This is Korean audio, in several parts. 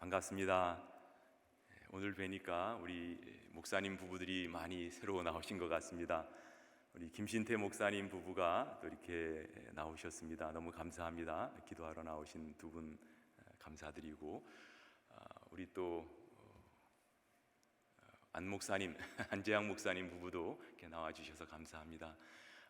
반갑습니다. 오늘 뵈니까 우리 목사님 부부들이 많이 새로 나오신 것 같습니다. 우리 김신태 목사님 부부가 또 이렇게 나오셨습니다. 너무 감사합니다. 기도하러 나오신 두 분 감사드리고, 우리 또 안 목사님, 안재양 목사님 부부도 이렇게 나와주셔서 감사합니다.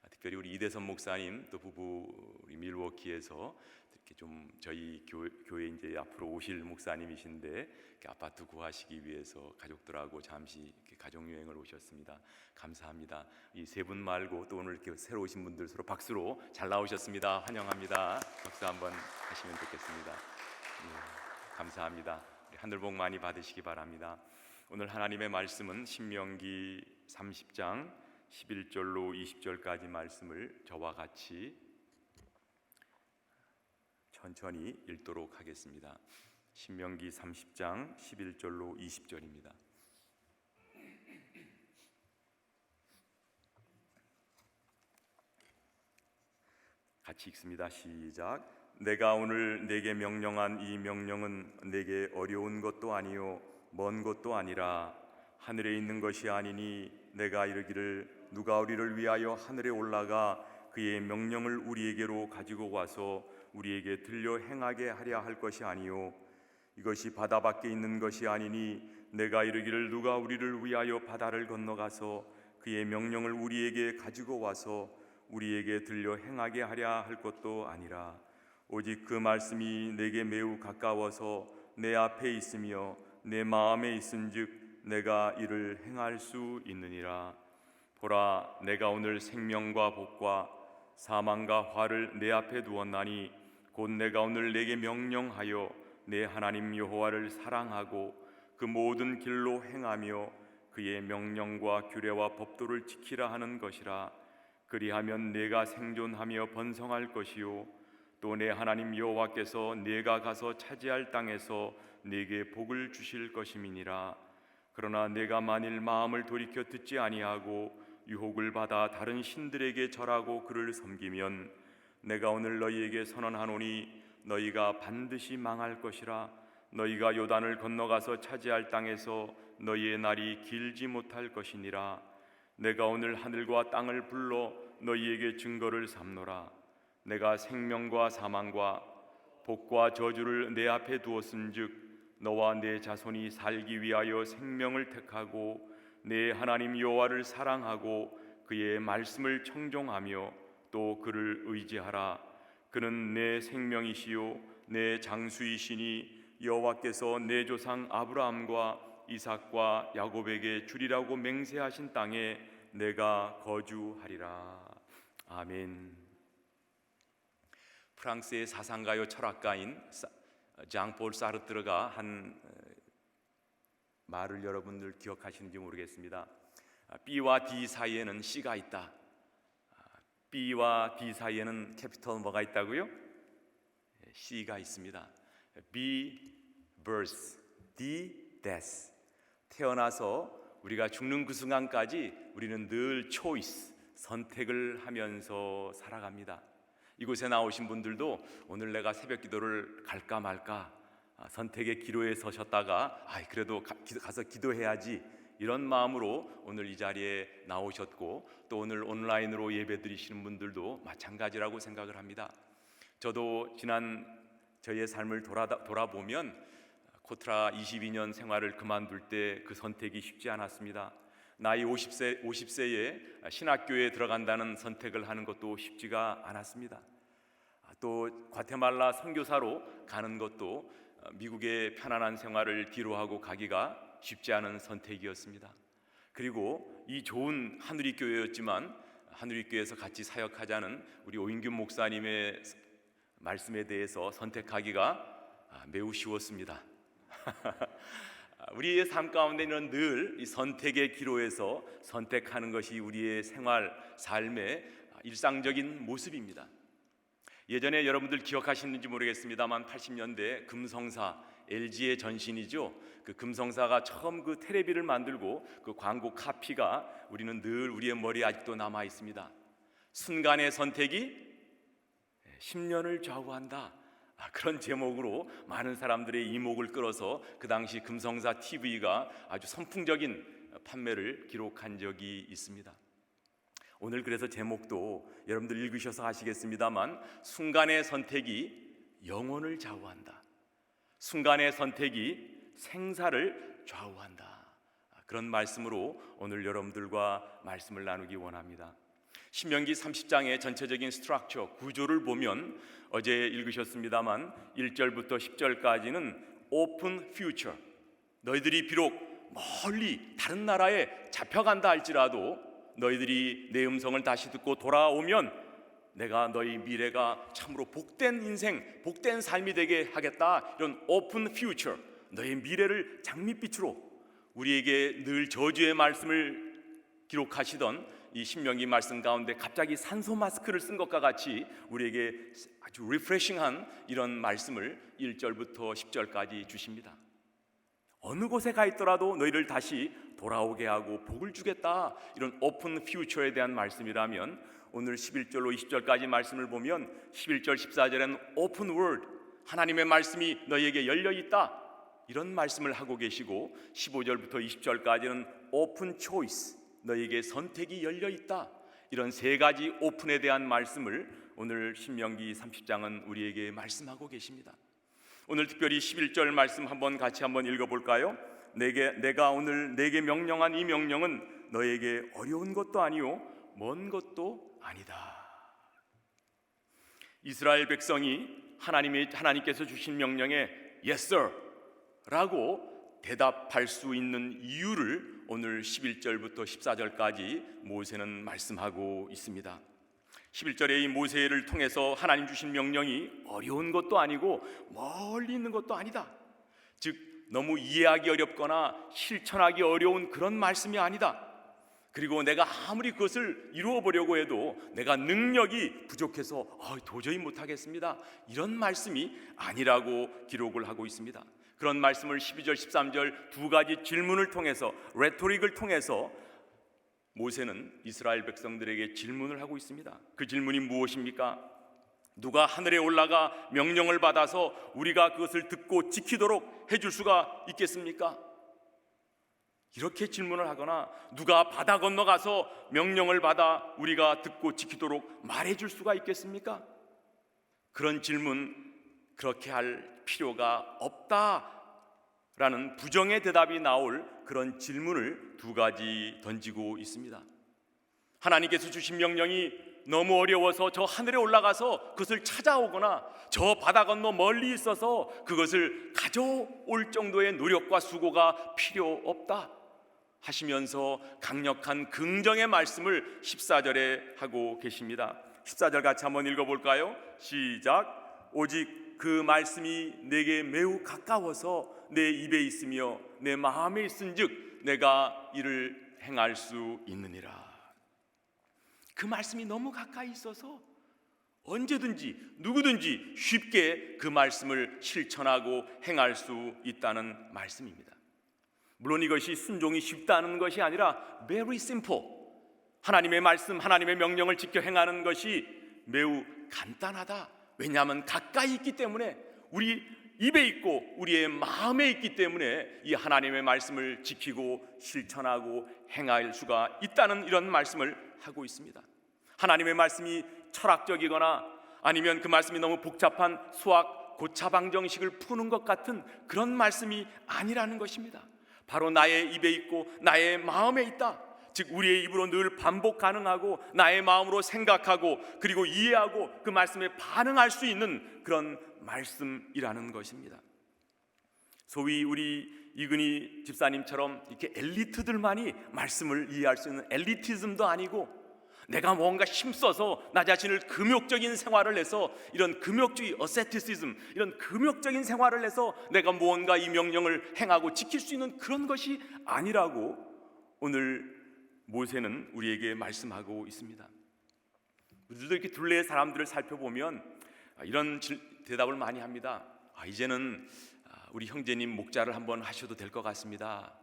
특별히 우리 이대선 목사님 또 부부 우리 밀워키에서 이렇게 좀 저희 교회 이제 앞으로 오실 목사님이신데 이렇게 아파트 구하시기 위해서 가족들하고 잠시 이렇게 가족 여행을 오셨습니다. 감사합니다. 이 세 분 말고 또 오늘 이렇게 새로 오신 분들 서로 박수로 잘 나오셨습니다. 환영합니다. 박수 한번 하시면 좋겠습니다. 감사합니다. 하늘복 많이 받으시기 바랍니다. 오늘 하나님의 말씀은 신명기 30장 11절로 20절까지 말씀을 저와 같이 천천히 읽도록 하겠습니다. 신명기 30장 11절로 20절입니다. 같이 읽습니다. 시작. 내가 오늘 내게 명령한 이 명령은 내게 어려운 것도 아니요 먼 것도 아니라 하늘에 있는 것이 아니니 내가 이르기를 누가 우리를 위하여 하늘에 올라가 그의 명령을 우리에게로 가지고 와서 우리에게 들려 행하게 하려 할 것이 아니요 이것이 바다 밖에 있는 것이 아니니 내가 이르기를 누가 우리를 위하여 바다를 건너가서 그의 명령을 우리에게 가지고 와서 우리에게 들려 행하게 하려 할 것도 아니라 오직 그 말씀이 내게 매우 가까워서 내 앞에 있으며 내 마음에 있은즉 내가 이를 행할 수 있느니라. 보라, 내가 오늘 생명과 복과 사망과 화를 내 앞에 두었나니 곧 내가 오늘 내게 명령하여 내 하나님 여호와를 사랑하고 그 모든 길로 행하며 그의 명령과 규례와 법도를 지키라 하는 것이라. 그리하면 내가 생존하며 번성할 것이요 또 내 하나님 여호와께서 내가 가서 차지할 땅에서 내게 복을 주실 것임이니라. 그러나 내가 만일 마음을 돌이켜 듣지 아니하고 유혹을 받아 다른 신들에게 절하고 그를 섬기면 내가 오늘 너희에게 선언하노니 너희가 반드시 망할 것이라. 너희가 요단을 건너가서 차지할 땅에서 너희의 날이 길지 못할 것이니라. 내가 오늘 하늘과 땅을 불러 너희에게 증거를 삼노라. 내가 생명과 사망과 복과 저주를 내 앞에 두었은즉 너와 내 자손이 살기 위하여 생명을 택하고 내 하나님 여호와를 사랑하고 그의 말씀을 청종하며 또 그를 의지하라. 그는 내 생명이시요 내 장수이시니 여호와께서 내 조상 아브라함과 이삭과 야곱에게 주리라고 맹세하신 땅에 내가 거주하리라. 아멘. 프랑스의 사상가요 철학가인 장폴 사르트르가 한 말을 여러분들 기억하시는지 모르겠습니다. B와 D 사이에는 C가 있다. B와 D 사이에는 캐피털 뭐가 있다고요? C가 있습니다. B birth, D death. 태어나서 우리가 죽는 그 순간까지 우리는 늘 choice, 선택을 하면서 살아갑니다. 이곳에 나오신 분들도 오늘 내가 새벽 기도를 갈까 말까 선택의 기로에 서셨다가 그래도 가서 기도해야지 이런 마음으로 오늘 이 자리에 나오셨고 또 오늘 온라인으로 예배 드리시는 분들도 마찬가지라고 생각을 합니다. 저도 지난 저의 삶을 돌아보면 코트라 22년 생활을 그만둘 때 그 선택이 쉽지 않았습니다. 나이 50세에 신학교에 들어간다는 선택을 하는 것도 쉽지가 않았습니다. 또 과테말라 선교사로 가는 것도 미국의 편안한 생활을 뒤로하고 가기가 쉽지 않은 선택이었습니다. 그리고 이 좋은 하누리 교회였지만 하누리 교회에서 같이 사역하자는 우리 오인균 목사님의 말씀에 대해서 선택하기가 매우 쉬웠습니다. 우리의 삶 가운데는 늘 이 선택의 기로에서 선택하는 것이 우리의 생활, 삶의 일상적인 모습입니다. 예전에 여러분들 기억하시는지 모르겠습니다만 80년대 금성사, LG의 전신이죠. 그 금성사가 처음 그 테레비를 만들고 그 광고 카피가 우리는 늘 우리의 머리에 아직도 남아 있습니다. 순간의 선택이 10년을 좌우한다. 그런 제목으로 많은 사람들의 이목을 끌어서 그 당시 금성사 TV가 아주 선풍적인 판매를 기록한 적이 있습니다. 오늘 그래서 제목도 여러분들 읽으셔서 아시겠습니다만, 순간의 선택이 영혼을 좌우한다. 순간의 선택이 생사를 좌우한다. 그런 말씀으로 오늘 여러분들과 말씀을 나누기 원합니다. 신명기 30장의 전체적인 스트럭처, 구조를 보면 어제 읽으셨습니다만 1절부터 10절까지는 오픈 퓨처, 너희들이 비록 멀리 다른 나라에 잡혀간다 할지라도 너희들이 내 음성을 다시 듣고 돌아오면 내가 너희 미래가 참으로 복된 인생, 복된 삶이 되게 하겠다. 이런 오픈 퓨처, 너희 미래를 장밋빛으로 우리에게 늘 저주의 말씀을 기록하시던 이 신명기 말씀 가운데 갑자기 산소 마스크를 쓴 것과 같이 우리에게 아주 리프레싱한 이런 말씀을 1절부터 10절까지 주십니다. 어느 곳에 가 있더라도 너희를 다시 돌아오게 하고 복을 주겠다. 이런 오픈 퓨처에 대한 말씀이라면, 오늘 11절로 20절까지 말씀을 보면 11절 14절에는 오픈 월드, 하나님의 말씀이 너희에게 열려 있다. 이런 말씀을 하고 계시고, 15절부터 20절까지는 오픈 초이스, 너희에게 선택이 열려 있다. 이런 세 가지 오픈에 대한 말씀을 오늘 신명기 30장은 우리에게 말씀하고 계십니다. 오늘 특별히 11절 말씀 같이 한번 읽어볼까요? 내가 오늘 내게 명령한 이 명령은 너에게 어려운 것도 아니요 먼 것도 아니다. 이스라엘 백성이 하나님께서 주신 명령에 Yes sir 라고 대답할 수 있는 이유를 오늘 11절부터 14절까지 모세는 말씀하고 있습니다. 11절에 이 모세를 통해서 하나님 주신 명령이 어려운 것도 아니고 멀리 있는 것도 아니다. 즉 너무 이해하기 어렵거나 실천하기 어려운 그런 말씀이 아니다. 그리고 내가 아무리 그것을 이루어 보려고 해도 내가 능력이 부족해서 도저히 못하겠습니다. 이런 말씀이 아니라고 기록을 하고 있습니다. 그런 말씀을 12절 13절 두 가지 질문을 통해서, 레토릭을 통해서 모세는 이스라엘 백성들에게 질문을 하고 있습니다. 그 질문이 무엇입니까? 누가 하늘에 올라가 명령을 받아서 우리가 그것을 듣고 지키도록 해줄 수가 있겠습니까? 이렇게 질문을 하거나, 누가 바다 건너가서 명령을 받아 우리가 듣고 지키도록 말해줄 수가 있겠습니까? 그런 질문, 그렇게 할 필요가 없다라는 부정의 대답이 나올 그런 질문을 두 가지 던지고 있습니다. 하나님께서 주신 명령이 너무 어려워서 저 하늘에 올라가서 그것을 찾아오거나 저 바다 건너 멀리 있어서 그것을 가져올 정도의 노력과 수고가 필요 없다 하시면서 강력한 긍정의 말씀을 14절에 하고 계십니다. 14절 같이 한번 읽어볼까요? 시작. 오직 그 말씀이 내게 매우 가까워서 내 입에 있으며 내 마음에 있은즉 내가 이를 행할 수 있느니라. 그 말씀이 너무 가까이 있어서 언제든지 누구든지 쉽게 그 말씀을 실천하고 행할 수 있다는 말씀입니다. 물론 이것이 순종이 쉽다는 것이 아니라 very simple, 하나님의 말씀, 하나님의 명령을 지켜 행하는 것이 매우 간단하다. 왜냐하면 가까이 있기 때문에, 우리 입에 있고 우리의 마음에 있기 때문에 이 하나님의 말씀을 지키고 실천하고 행할 수가 있다는 이런 말씀을 하고 있습니다. 하나님의 말씀이 철학적이거나 아니면 그 말씀이 너무 복잡한 수학 고차방정식을 푸는 것 같은 그런 말씀이 아니라는 것입니다. 바로 나의 입에 있고 나의 마음에 있다. 즉 우리의 입으로 늘 반복 가능하고 나의 마음으로 생각하고 그리고 이해하고 그 말씀에 반응할 수 있는 그런 말씀이라는 것입니다. 소위 우리 이근희 집사님처럼 이렇게 엘리트들만이 말씀을 이해할 수 있는 엘리티즘도 아니고, 내가 뭔가 힘써서 나 자신을 금욕적인 생활을 해서 이런 금욕주의 어세티시즘, 이런 금욕적인 생활을 해서 내가 무언가 이 명령을 행하고 지킬 수 있는 그런 것이 아니라고 오늘 모세는 우리에게 말씀하고 있습니다. 우리들도 이렇게 둘레의 사람들을 살펴보면 이런 대답을 많이 합니다. 이제는 우리 형제님 목자를 한번 하셔도 될 것 같습니다.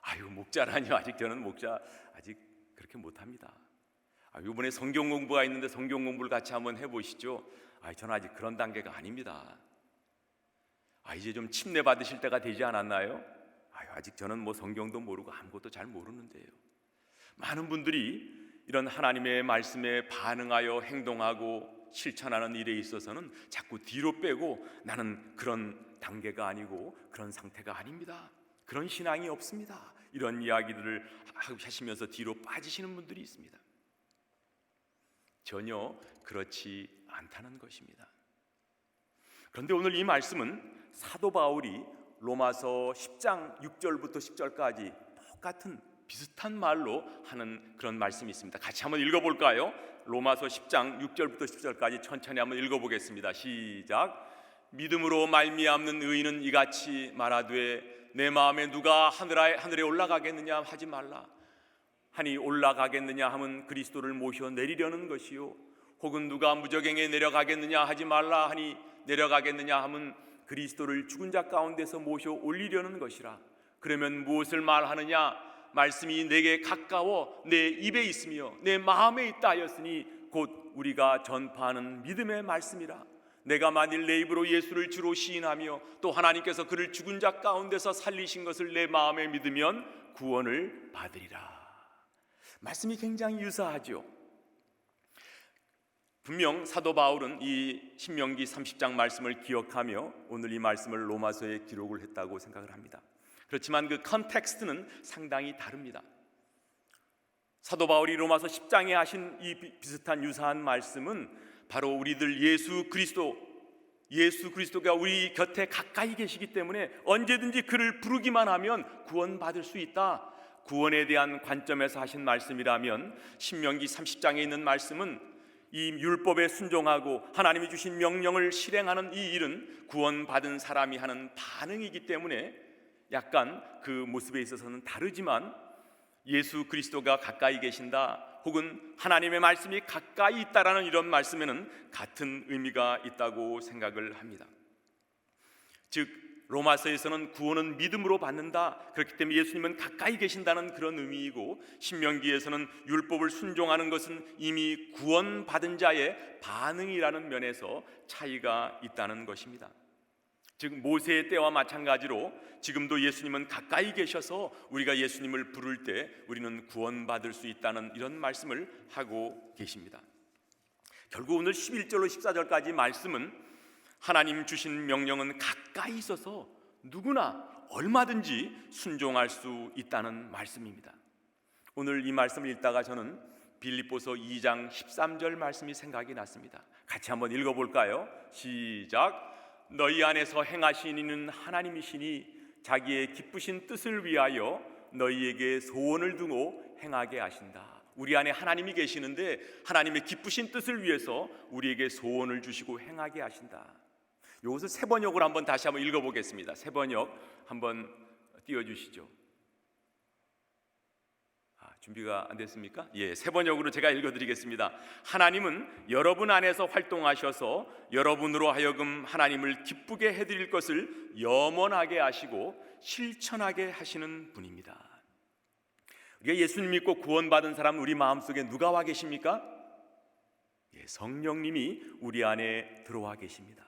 아유, 목자라니요. 아직 저는 목자 아직 그렇게 못합니다. 이번에 성경 공부가 있는데 성경 공부를 같이 한번 해보시죠. 저는 아직 그런 단계가 아닙니다. 이제 좀 침례 받으실 때가 되지 않았나요? 아직 저는 뭐 성경도 모르고 아무것도 잘 모르는데요. 많은 분들이 이런 하나님의 말씀에 반응하여 행동하고 실천하는 일에 있어서는 자꾸 뒤로 빼고 나는 그런 단계가 아니고 그런 상태가 아닙니다, 그런 신앙이 없습니다, 이런 이야기들을 하시면서 뒤로 빠지시는 분들이 있습니다. 전혀 그렇지 않다는 것입니다. 그런데 오늘 이 말씀은 사도 바울이 로마서 10장 6절부터 10절까지 똑같은 비슷한 말로 하는 그런 말씀이 있습니다. 같이 한번 읽어볼까요? 로마서 10장 6절부터 10절까지 천천히 한번 읽어보겠습니다. 시작. 믿음으로 말미암는 의인은 이같이 말하되 내 마음에 누가 하늘에 올라가겠느냐 하지 말라 하니 올라가겠느냐 하면 그리스도를 모셔 내리려는 것이요 혹은 누가 무저갱에 내려가겠느냐 하지 말라 하니 내려가겠느냐 하면 그리스도를 죽은 자 가운데서 모셔 올리려는 것이라. 그러면 무엇을 말하느냐? 말씀이 내게 가까워 내 입에 있으며 내 마음에 있다 하였으니 곧 우리가 전파하는 믿음의 말씀이라. 내가 만일 내 입으로 예수를 주로 시인하며 또 하나님께서 그를 죽은 자 가운데서 살리신 것을 내 마음에 믿으면 구원을 받으리라. 말씀이 굉장히 유사하죠. 분명 사도 바울은 이 신명기 30장 말씀을 기억하며 오늘 이 말씀을 로마서에 기록을 했다고 생각을 합니다. 그렇지만 그 컨텍스트는 상당히 다릅니다. 사도 바울이 로마서 10장에 하신 이 비슷한 유사한 말씀은 바로 우리들 예수 그리스도가 우리 곁에 가까이 계시기 때문에 언제든지 그를 부르기만 하면 구원받을 수 있다, 구원에 대한 관점에서 하신 말씀이라면 신명기 30장에 있는 말씀은 이 율법에 순종하고 하나님이 주신 명령을 실행하는 이 일은 구원받은 사람이 하는 반응이기 때문에 약간 그 모습에 있어서는 다르지만 예수 그리스도가 가까이 계신다 혹은 하나님의 말씀이 가까이 있다라는 이런 말씀에는 같은 의미가 있다고 생각을 합니다. 즉 로마서에서는 구원은 믿음으로 받는다, 그렇기 때문에 예수님은 가까이 계신다는 그런 의미이고, 신명기에서는 율법을 순종하는 것은 이미 구원받은 자의 반응이라는 면에서 차이가 있다는 것입니다. 즉 모세의 때와 마찬가지로 지금도 예수님은 가까이 계셔서 우리가 예수님을 부를 때 우리는 구원받을 수 있다는 이런 말씀을 하고 계십니다. 결국 오늘 11절로 14절까지 말씀은 하나님 주신 명령은 가까이 있어서 누구나 얼마든지 순종할 수 있다는 말씀입니다. 오늘 이 말씀을 읽다가 저는 빌립보서 2장 13절 말씀이 생각이 났습니다. 같이 한번 읽어볼까요? 시작. 너희 안에서 행하신 이는 하나님이시니 자기의 기쁘신 뜻을 위하여 너희에게 소원을 두고 행하게 하신다. 우리 안에 하나님이 계시는데 하나님의 기쁘신 뜻을 위해서 우리에게 소원을 주시고 행하게 하신다. 이것을 세 번역으로 다시 한번 읽어보겠습니다. 세 번역 한번 띄워주시죠. 준비가 안 됐습니까? 세 번역으로 제가 읽어드리겠습니다. 하나님은 여러분 안에서 활동하셔서 여러분으로 하여금 하나님을 기쁘게 해드릴 것을 염원하게 하시고 실천하게 하시는 분입니다. 우리가 예수님 믿고 구원받은 사람 우리 마음속에 누가 와 계십니까? 성령님이 우리 안에 들어와 계십니다.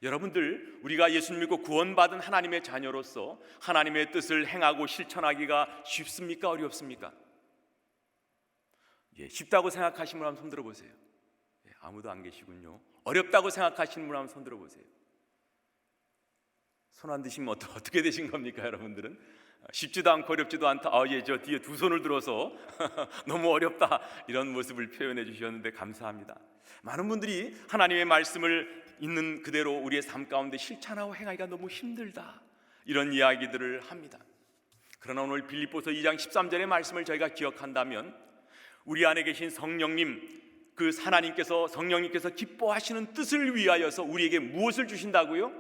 여러분들, 우리가 예수님 믿고 구원받은 하나님의 자녀로서 하나님의 뜻을 행하고 실천하기가 쉽습니까? 어렵습니까? 쉽다고 생각하시는 분 한번 손 들어보세요. 아무도 안 계시군요. 어렵다고 생각하시는 분 한번 손 들어보세요. 손 안 드시면 어떻게 되신 겁니까, 여러분들은? 쉽지도 않고 어렵지도 않다. 저 뒤에 두 손을 들어서 너무 어렵다 이런 모습을 표현해 주셨는데 감사합니다. 많은 분들이 하나님의 말씀을 있는 그대로 우리의 삶 가운데 실천하고 행하기가 너무 힘들다 이런 이야기들을 합니다. 그러나 오늘 빌립보서 2장 13절의 말씀을 저희가 기억한다면 우리 안에 계신 성령님, 그 성령님께서 기뻐하시는 뜻을 위하여서 우리에게 무엇을 주신다고요?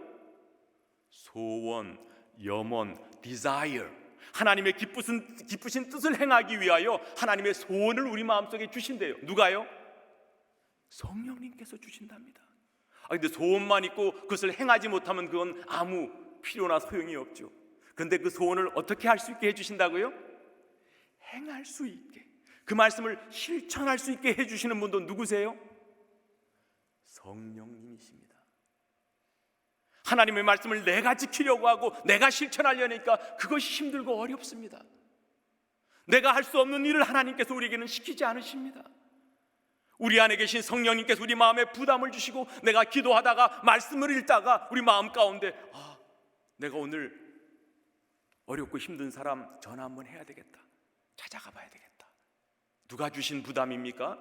소원, 염원, desire, 하나님의 기쁘신 뜻을 행하기 위하여 하나님의 소원을 우리 마음속에 주신대요. 누가요? 성령님께서 주신답니다. 근데 소원만 있고 그것을 행하지 못하면 그건 아무 필요나 소용이 없죠. 그런데 그 소원을 어떻게 할 수 있게 해주신다고요? 행할 수 있게, 그 말씀을 실천할 수 있게 해주시는 분도 누구세요? 성령님이십니다. 하나님의 말씀을 내가 지키려고 하고 내가 실천하려니까 그것이 힘들고 어렵습니다. 내가 할 수 없는 일을 하나님께서 우리에게는 시키지 않으십니다. 우리 안에 계신 성령님께서 우리 마음에 부담을 주시고, 내가 기도하다가 말씀을 읽다가 우리 마음 가운데 내가 오늘 어렵고 힘든 사람 전화 한번 해야 되겠다, 찾아가 봐야 되겠다. 누가 주신 부담입니까?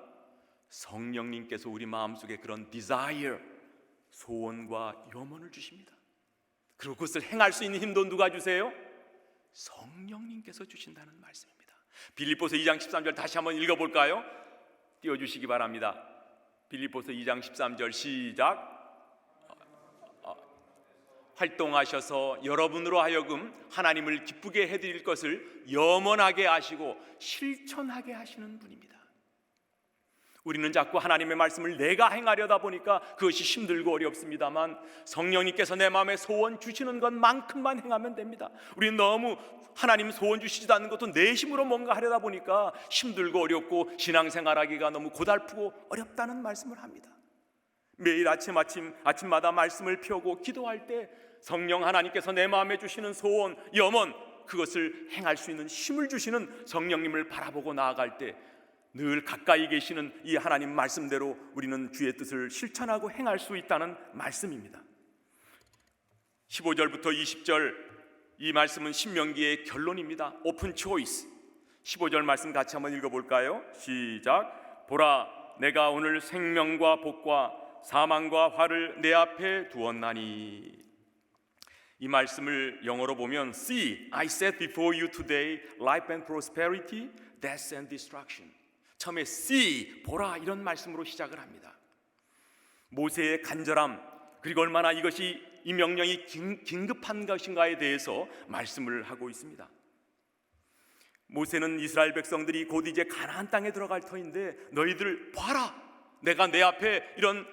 성령님께서 우리 마음속에 그런 desire, 소원과 염원을 주십니다. 그리고 그것을 행할 수 있는 힘도 누가 주세요? 성령님께서 주신다는 말씀입니다. 빌립보서 2장 13절 다시 한번 읽어볼까요? 띄워주시기 바랍니다. 빌립보서 2장 13절 시작. 활동하셔서 여러분으로 하여금 하나님을 기쁘게 해드릴 것을 염원하게 하시고 실천하게 하시는 분입니다. 우리는 자꾸 하나님의 말씀을 내가 행하려다 보니까 그것이 힘들고 어렵습니다만, 성령님께서 내 마음에 소원 주시는 것만큼만 행하면 됩니다. 우리는 너무 하나님 소원 주시지도 않는 것도 내 힘으로 뭔가 하려다 보니까 힘들고 어렵고 신앙생활하기가 너무 고달프고 어렵다는 말씀을 합니다. 매일 아침마다 말씀을 펴고 기도할 때 성령 하나님께서 내 마음에 주시는 소원, 염원, 그것을 행할 수 있는 힘을 주시는 성령님을 바라보고 나아갈 때 늘 가까이 계시는 이 하나님 말씀대로 우리는 주의 뜻을 실천하고 행할 수 있다는 말씀입니다. 15절부터 20절, 이 말씀은 신명기의 결론입니다. 오픈 초이스. 15절 말씀 같이 한번 읽어볼까요? 시작. 보라, 내가 오늘 생명과 복과 사망과 화를 내 앞에 두었나니. 이 말씀을 영어로 보면 See, I set before you today life and prosperity, death and destruction. 처음에 see, 보라, 이런 말씀으로 시작을 합니다. 모세의 간절함, 그리고 얼마나 이것이 이 명령이 긴급한 것인가에 대해서 말씀을 하고 있습니다. 모세는 이스라엘 백성들이 곧 이제 가나안 땅에 들어갈 터인데, 너희들 봐라, 내가 내 앞에 이런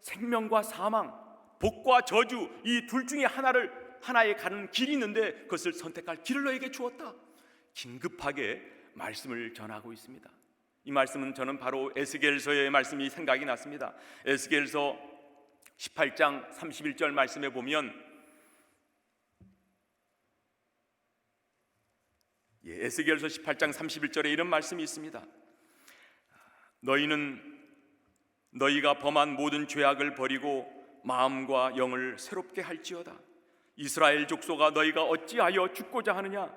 생명과 사망, 복과 저주, 이 둘 중에 하나에 가는 길이 있는데 그것을 선택할 길을 너에게 주었다. 긴급하게 말씀을 전하고 있습니다. 이 말씀은 저는 바로 에스겔서의 말씀이 생각이 났습니다. 에스겔서 18장 31절 말씀에 보면 에스겔서 18장 31절에 이런 말씀이 있습니다. 너희는 너희가 범한 모든 죄악을 버리고 마음과 영을 새롭게 할지어다. 이스라엘 족속아, 너희가 어찌하여 죽고자 하느냐?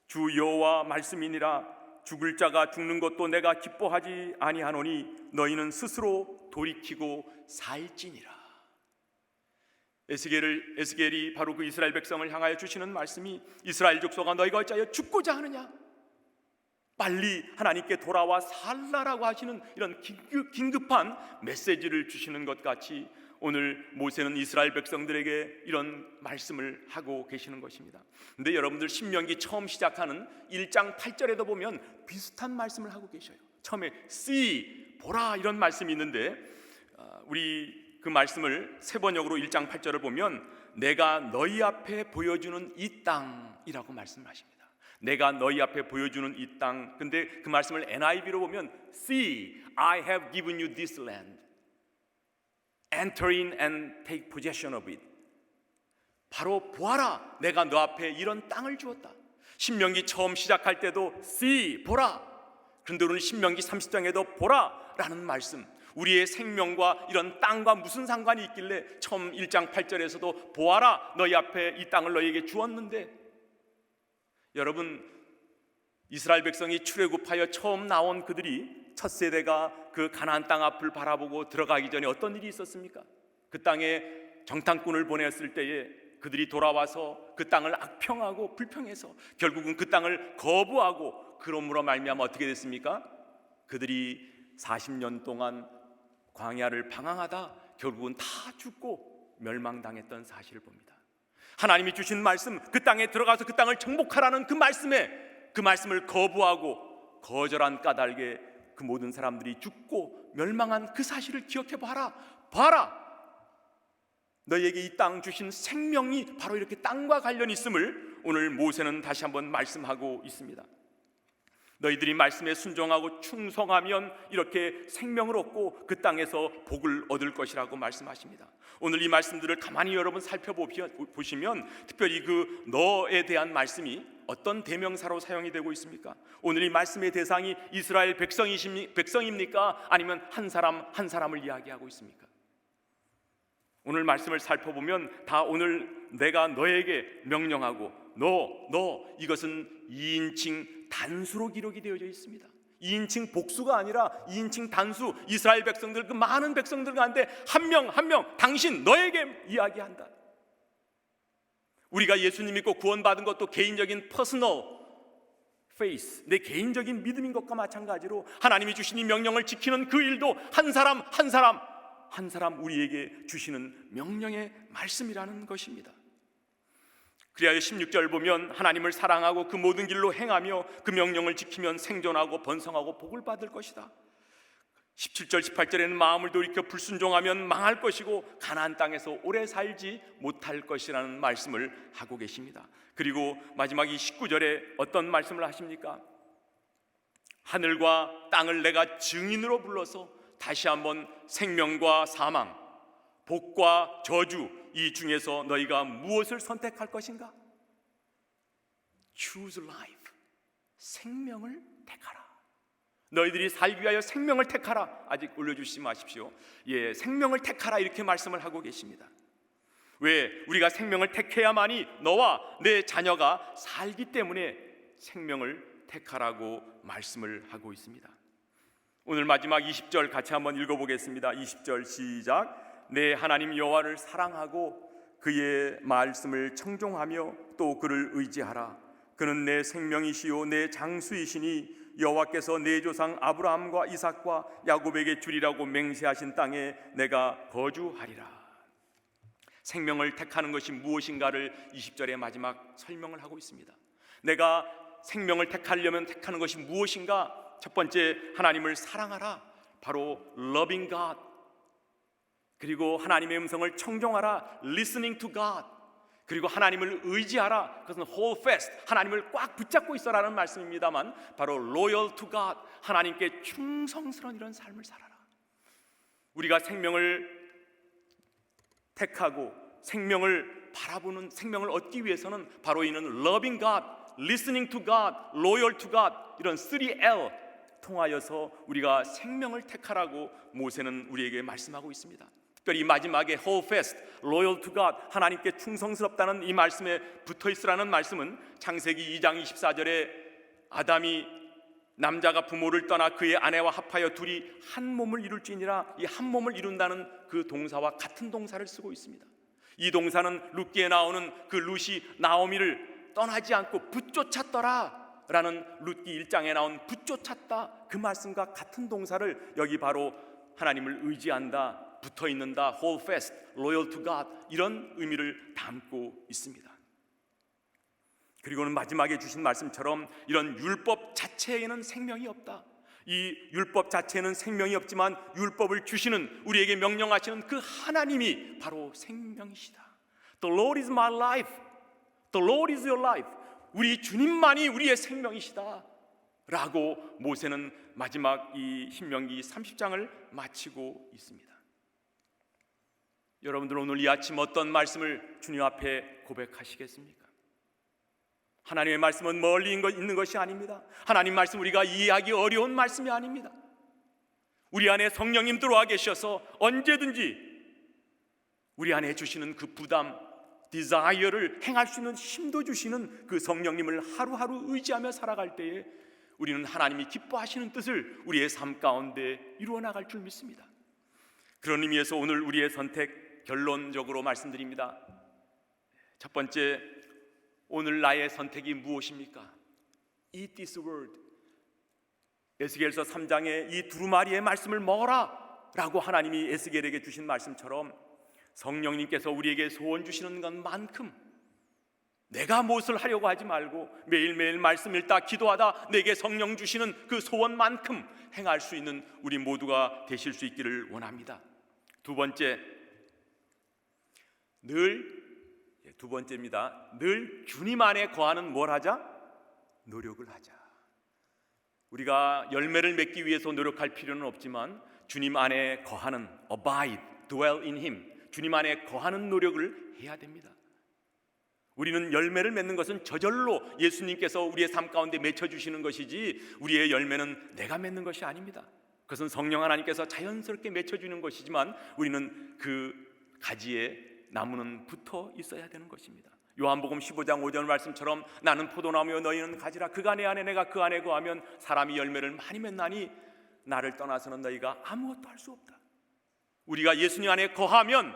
주 여호와 말씀이니라. 죽을 자가 죽는 것도 내가 기뻐하지 아니하노니 너희는 스스로 돌이키고 살지니라. 에스겔이 바로 그 이스라엘 백성을 향하여 주시는 말씀이, 이스라엘 족속아, 너희가 어찌하여 죽고자 하느냐? 빨리 하나님께 돌아와 살라라고 하시는 이런 긴급한 메시지를 주시는 것 같이 오늘 모세는 이스라엘 백성들에게 이런 말씀을 하고 계시는 것입니다. 근데 여러분들 신명기 처음 시작하는 1장 8절에도 보면 비슷한 말씀을 하고 계셔요. 처음에 see, 보라, 이런 말씀이 있는데 우리 그 말씀을 세번역으로 1장 8절을 보면 내가 너희 앞에 보여주는 이 땅이라고 말씀하십니다. 내가 너희 앞에 보여주는 이 땅. 근데 그 말씀을 NIV로 보면 See, I have given you this land. Enter in and take possession of it. 바로 보아라, 내가 너 앞에 이런 땅을 주었다. 신명기 처음 시작할 때도 See, 보라. 그런데 오늘 신명기 30장에도 보라라는 말씀, 우리의 생명과 이런 땅과 무슨 상관이 있길래 처음 1장 8절에서도 보아라, 너희 앞에 이 땅을 너희에게 주었는데, 여러분, 이스라엘 백성이 출애굽하여 처음 나온 그들이 첫 세대가 그 가나안 땅 앞을 바라보고 들어가기 전에 어떤 일이 있었습니까? 그 땅에 정탐꾼을 보냈을 때에 그들이 돌아와서 그 땅을 악평하고 불평해서 결국은 그 땅을 거부하고, 그러므로 말미암아 어떻게 됐습니까? 그들이 40년 동안 광야를 방황하다 결국은 다 죽고 멸망당했던 사실을 봅니다. 하나님이 주신 말씀, 그 땅에 들어가서 그 땅을 정복하라는 그 말씀을 거부하고 거절한 까닭에 그 모든 사람들이 죽고 멸망한 그 사실을 기억해 봐라. 너희에게 이 땅 주신 생명이 바로 이렇게 땅과 관련이 있음을 오늘 모세는 다시 한번 말씀하고 있습니다. 너희들이 말씀에 순종하고 충성하면 이렇게 생명을 얻고 그 땅에서 복을 얻을 것이라고 말씀하십니다. 오늘 이 말씀들을 가만히 여러분 살펴보시면 특별히 그 너에 대한 말씀이 어떤 대명사로 사용이 되고 있습니까? 오늘 이 말씀의 대상이 이스라엘 백성입니까? 아니면 한 사람 한 사람을 이야기하고 있습니까? 오늘 말씀을 살펴보면 다 오늘 내가 너에게 명령하고 너 이것은 2인칭 단수로 기록이 되어져 있습니다. 2인칭 복수가 아니라 2인칭 단수, 이스라엘 백성들 그 많은 백성들 가운데 한 명 한 명 당신 너에게 이야기한다. 우리가 예수님 믿고 구원받은 것도 개인적인 퍼스널 페이스, 내 개인적인 믿음인 것과 마찬가지로 하나님이 주신 이 명령을 지키는 그 일도 한 사람 한 사람 우리에게 주시는 명령의 말씀이라는 것입니다. 그리하여 16절 보면 하나님을 사랑하고 그 모든 길로 행하며 그 명령을 지키면 생존하고 번성하고 복을 받을 것이다. 17절 18절에는 마음을 돌이켜 불순종하면 망할 것이고 가나안 땅에서 오래 살지 못할 것이라는 말씀을 하고 계십니다. 그리고 마지막 이 19절에 어떤 말씀을 하십니까? 하늘과 땅을 내가 증인으로 불러서 다시 한번 생명과 사망, 복과 저주 이 중에서 너희가 무엇을 선택할 것인가? Choose life. 생명을 택하라. 너희들이 살기 위하여 생명을 택하라. 아직 올려주시지 마십시오. 생명을 택하라 이렇게 말씀을 하고 계십니다. 왜? 우리가 생명을 택해야만이 너와 내 자녀가 살기 때문에 생명을 택하라고 말씀을 하고 있습니다. 오늘 마지막 20절 같이 한번 읽어보겠습니다. 20절 시작. 내 하나님 여호와를 사랑하고 그의 말씀을 청종하며 또 그를 의지하라. 그는 내 생명이시요 내 장수이시니 여호와께서 내 조상 아브라함과 이삭과 야곱에게 주리라고 맹세하신 땅에 내가 거주하리라. 생명을 택하는 것이 무엇인가를 20절의 마지막 설명을 하고 있습니다. 내가 생명을 택하려면 택하는 것이 무엇인가? 첫 번째, 하나님을 사랑하라. 바로 loving God. 그리고 하나님의 음성을 청종하라. listening to God. 그리고 하나님을 의지하라. 그것은 hold fast. 하나님을 꽉 붙잡고 있어라는 말씀입니다만 바로 loyal to God. 하나님께 충성스러운 이런 삶을 살아라. 우리가 생명을 택하고 생명을 바라보는 생명을 얻기 위해서는 바로 이는 loving God, listening to God, loyal to God 이런 3L 통하여서 우리가 생명을 택하라고 모세는 우리에게 말씀하고 있습니다. 특별히 이 마지막에 hold fast, loyal to God 하나님께 충성스럽다는 이 말씀에 붙어있으라는 말씀은 창세기 2장 24절에 아담이 남자가 부모를 떠나 그의 아내와 합하여 둘이 한 몸을 이룰지니라 이 한 몸을 이룬다는 그 동사와 같은 동사를 쓰고 있습니다. 이 동사는 룻기에 나오는 그 룻이 나오미를 떠나지 않고 붙쫓았더라 라는 룻기 1장에 나온 붙쫓았다 그 말씀과 같은 동사를 여기 바로 하나님을 의지한다, 붙어있는다, hold fast, loyal to God 이런 의미를 담고 있습니다. 그리고는 마지막에 주신 말씀처럼 이런 율법 자체에는 생명이 없다. 이 율법 자체는 생명이 없지만 율법을 주시는 우리에게 명령하시는 그 하나님이 바로 생명이시다. The Lord is my life. The Lord is your life. 우리 주님만이 우리의 생명이시다 라고 모세는 마지막 이 신명기 30장을 마치고 있습니다. 여러분들 오늘 이 아침 어떤 말씀을 주님 앞에 고백하시겠습니까? 하나님의 말씀은 멀리 있는 것이 아닙니다. 하나님 말씀 우리가 이해하기 어려운 말씀이 아닙니다. 우리 안에 성령님 들어와 계셔서 언제든지 우리 안에 주시는 그 부담, 디자이어를 행할 수 있는 힘도 주시는 그 성령님을 하루하루 의지하며 살아갈 때에 우리는 하나님이 기뻐하시는 뜻을 우리의 삶 가운데 이루어 나갈 줄 믿습니다. 그런 의미에서 오늘 우리의 선택 결론적으로 말씀드립니다. 첫 번째, 오늘 나의 선택이 무엇입니까? Eat this word. 에스겔서 3장에 이 두루마리의 말씀을 먹어라 라고 하나님이 에스겔에게 주신 말씀처럼 성령님께서 우리에게 소원 주시는 것만큼 내가 무엇을 하려고 하지 말고 매일매일 말씀 읽다 기도하다 내게 성령 주시는 그 소원만큼 행할 수 있는 우리 모두가 되실 수 있기를 원합니다. 두 번째입니다. 늘 주님 안에 거하는 뭘 하자? 노력을 하자. 우리가 열매를 맺기 위해서 노력할 필요는 없지만 주님 안에 거하는 abide, dwell in him, 주님 안에 거하는 노력을 해야 됩니다. 우리는 열매를 맺는 것은 저절로 예수님께서 우리의 삶 가운데 맺혀주시는 것이지 우리의 열매는 내가 맺는 것이 아닙니다. 그것은 성령 하나님께서 자연스럽게 맺혀주는 것이지만 우리는 그 가지에 나무는 붙어 있어야 되는 것입니다. 요한복음 15장 5절 말씀처럼 나는 포도나무여 너희는 가지라. 그가 내 안에 내가 그 안에 거하면 사람이 열매를 많이 맺나니 나를 떠나서는 너희가 아무것도 할 수 없다. 우리가 예수님 안에 거하면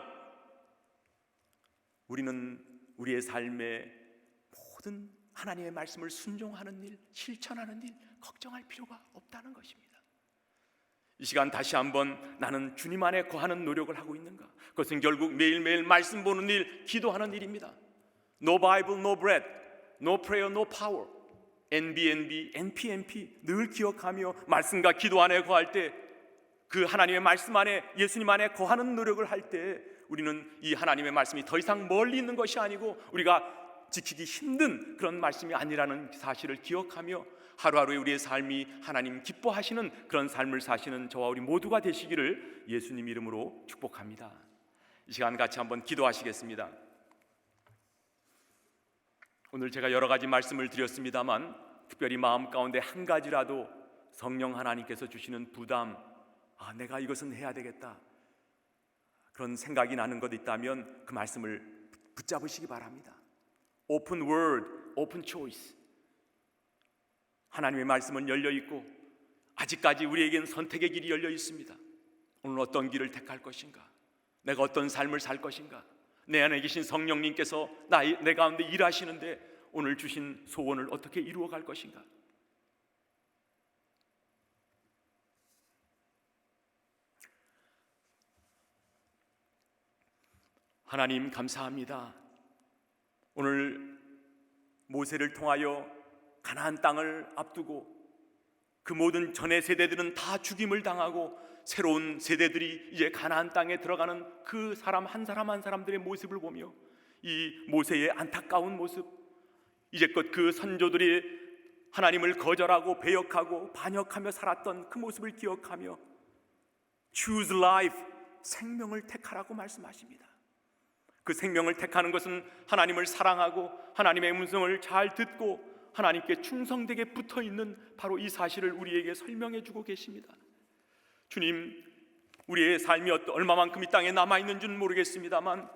우리는 우리의 삶의 모든 하나님의 말씀을 순종하는 일, 실천하는 일 걱정할 필요가 없다는 것입니다. 이 시간 다시 한번 나는 주님 안에 거하는 노력을 하고 있는가? 그것은 결국 매일매일 말씀 보는 일, 기도하는 일입니다. No Bible, no bread, no prayer, no power. NBNB, NPNP 늘 기억하며 말씀과 기도 안에 거할 때, 그 하나님의 말씀 안에 예수님 안에 거하는 노력을 할 때 우리는 이 하나님의 말씀이 더 이상 멀리 있는 것이 아니고 우리가 지키기 힘든 그런 말씀이 아니라는 사실을 기억하며 하루하루의 우리의 삶이 하나님 기뻐하시는 그런 삶을 사시는 저와 우리 모두가 되시기를 예수님 이름으로 축복합니다. 이 시간 같이 한번 기도하시겠습니다. 오늘 제가 여러 가지 말씀을 드렸습니다만 특별히 마음 가운데 한 가지라도 성령 하나님께서 주시는 부담, 내가 이것은 해야 되겠다, 그런 생각이 나는 것 있다면 그 말씀을 붙잡으시기 바랍니다. Open word, open choice. 하나님의 말씀은 열려 있고 아직까지 우리에겐 선택의 길이 열려 있습니다. 오늘 어떤 길을 택할 것인가? 내가 어떤 삶을 살 것인가? 내 안에 계신 성령님께서 내 가운데 일하시는데 오늘 주신 소원을 어떻게 이루어갈 것인가? 하나님 감사합니다. 오늘 모세를 통하여 가나안 땅을 앞두고 그 모든 전의 세대들은 다 죽임을 당하고 새로운 세대들이 이제 가나안 땅에 들어가는 그 사람 한 사람 한 사람들의 모습을 보며 이 모세의 안타까운 모습, 이제껏 그 선조들이 하나님을 거절하고 배역하고 반역하며 살았던 그 모습을 기억하며 Choose life, 생명을 택하라고 말씀하십니다. 그 생명을 택하는 것은 하나님을 사랑하고 하나님의 음성을 잘 듣고 하나님께 충성되게 붙어있는 바로 이 사실을 우리에게 설명해 주고 계십니다. 주님, 우리의 삶이 얼마만큼 이 땅에 남아있는지는 모르겠습니다만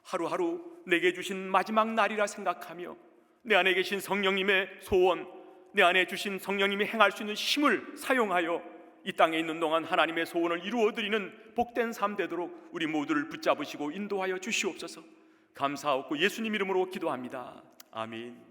하루하루 내게 주신 마지막 날이라 생각하며 내 안에 계신 성령님의 소원, 내 안에 주신 성령님이 행할 수 있는 힘을 사용하여 이 땅에 있는 동안 하나님의 소원을 이루어드리는 복된 삶 되도록 우리 모두를 붙잡으시고 인도하여 주시옵소서. 감사하고 예수님 이름으로 기도합니다. 아멘.